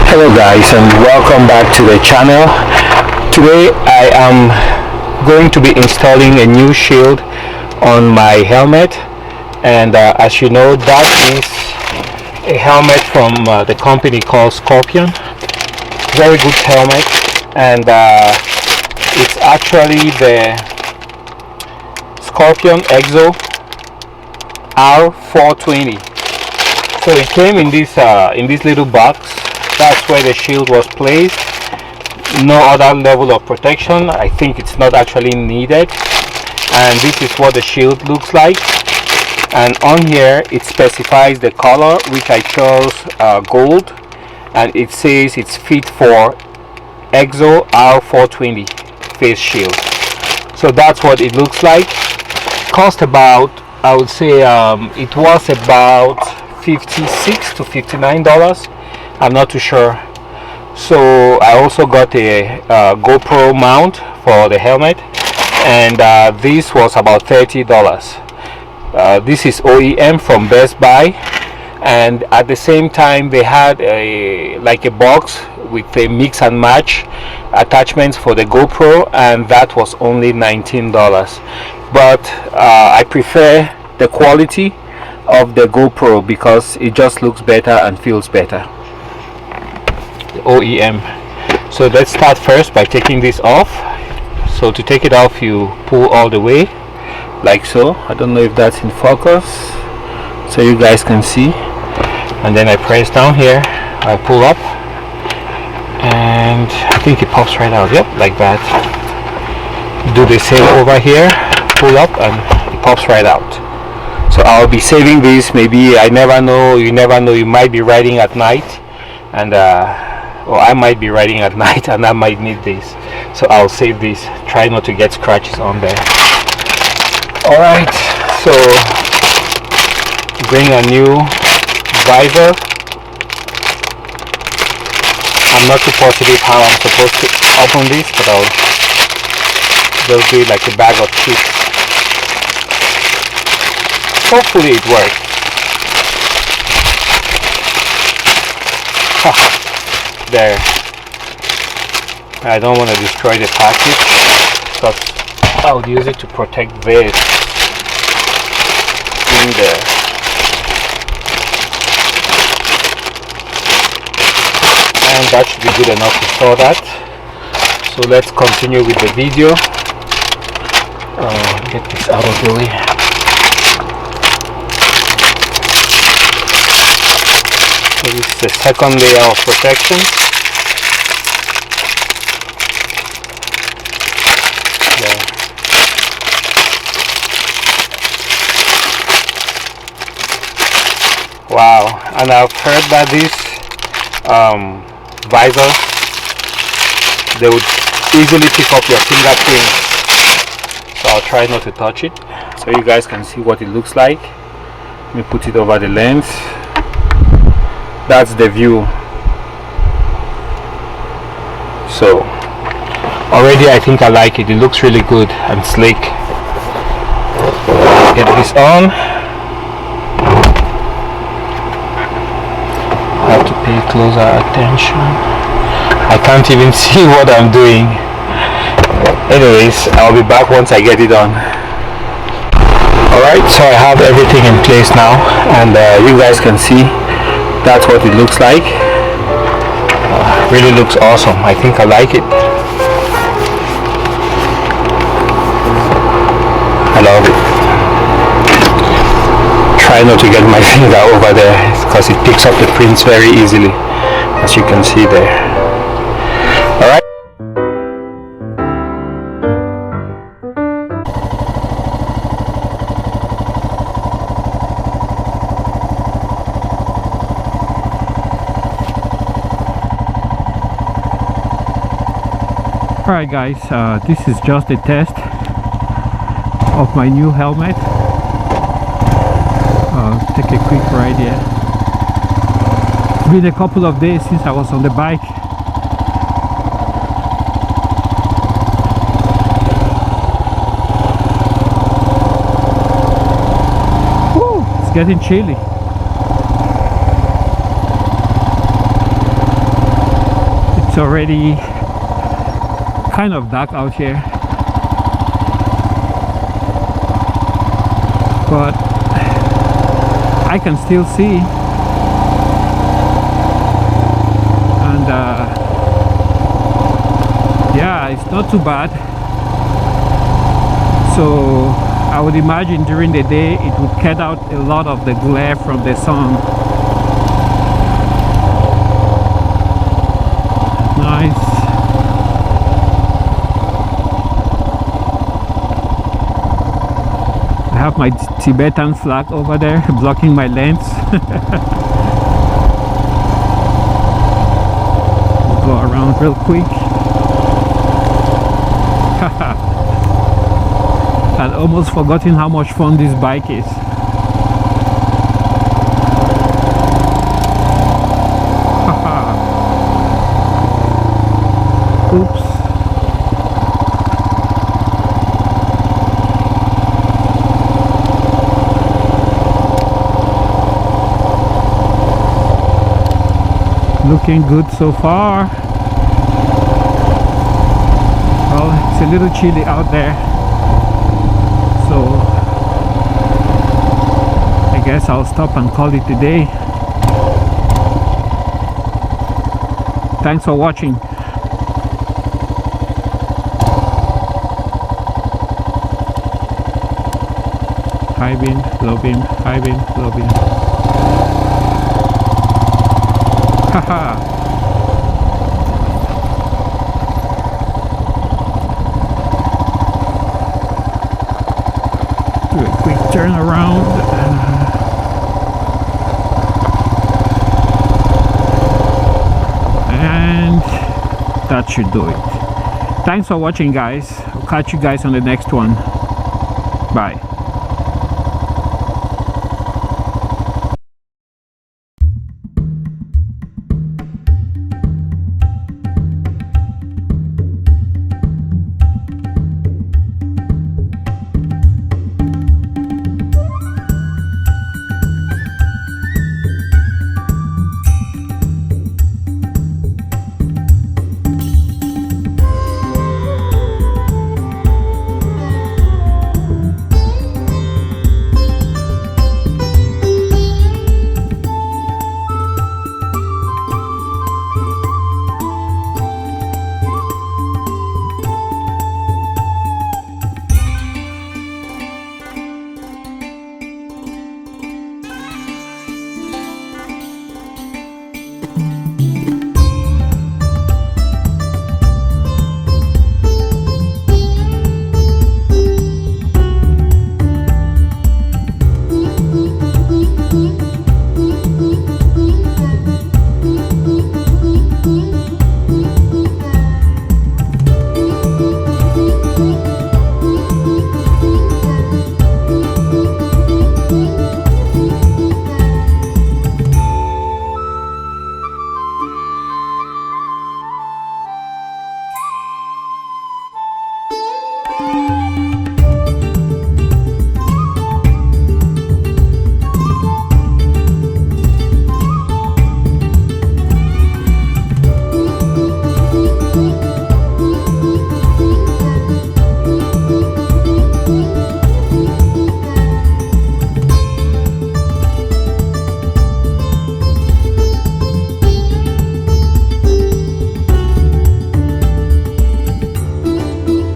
Hello guys, and welcome back to the channel. Today I am going to be installing a new shield on my helmet, and as you know, that is a helmet from the company called Scorpion. Very good helmet, and it's actually the Scorpion EXO R420. So it came in this little box. That's where the shield was placed. No other level of protection. I think it's not actually needed. And this is what the shield looks like. And on here it specifies the color, which I chose gold, and it says it's fit for EXO R420 face shield. So that's what it looks like. Cost about, I would say it was about $56 to $59. I'm not too sure. So I also got a GoPro mount for the helmet, and this was about $30. This is OEM from Best Buy, and at the same time they had a box with a mix and match attachments for the GoPro, and that was only $19. But I prefer the quality of the GoPro because it just looks better and feels better. The OEM. So let's start first by taking this off. So to take it off, you pull all the way like so. I don't know if that's in focus so you guys can see, and then I press down here, I pull up, and I think it pops right out. Yep, like that. Do the same over here, pull up, and it pops right out. So I'll be saving this. Maybe, I never know, you never know, you might be riding at night, and or I might be riding at night and I might need this, so I'll save this. Try not to get scratches on there. Alright, so bring a new visor. I'm not too positive how I'm supposed to open this, but I'll just do it like a bag of chips. Hopefully it works. There. I don't want to destroy the package because I would use it to protect this in there. And that should be good enough to store that. So let's continue with the video. Get this out of the way. So this is the second layer of protection. There. Wow, and I've heard that these visors, they would easily pick up your fingerprint. So I'll try not to touch it so you guys can see what it looks like. Let me put it over the lens. That's the view. So already I think I like it. It looks really good and sleek. Get this on. I have to pay closer attention. I can't even see what I'm doing. Anyways, I'll be back once I get it on. Alright, so I have everything in place now, and you guys can see that's what it looks like. Really looks awesome. I think I like it. I love it. Try not to get my finger over there because it picks up the prints very easily, as you can see there. Alright. Alright guys, this is just a test of my new helmet. Take a quick ride here. It's been a couple of days since I was on the bike. Woo, it's getting chilly. It's already kind of dark out here, but I can still see, and yeah, it's not too bad. So I would imagine during the day it would cut out a lot of the glare from the sun. Nice. I have my Tibetan flag over there blocking my lens. Go around real quick. I'd almost forgotten how much fun this bike is. Oops. Looking good so far. Well, it's a little chilly out there, so I guess I'll stop and call it a day. Thanks for watching. High beam, low beam, high beam, low beam. Haha. Do a quick turn around. And that should do it. Thanks for watching, guys. I'll catch you guys on the next one. Bye.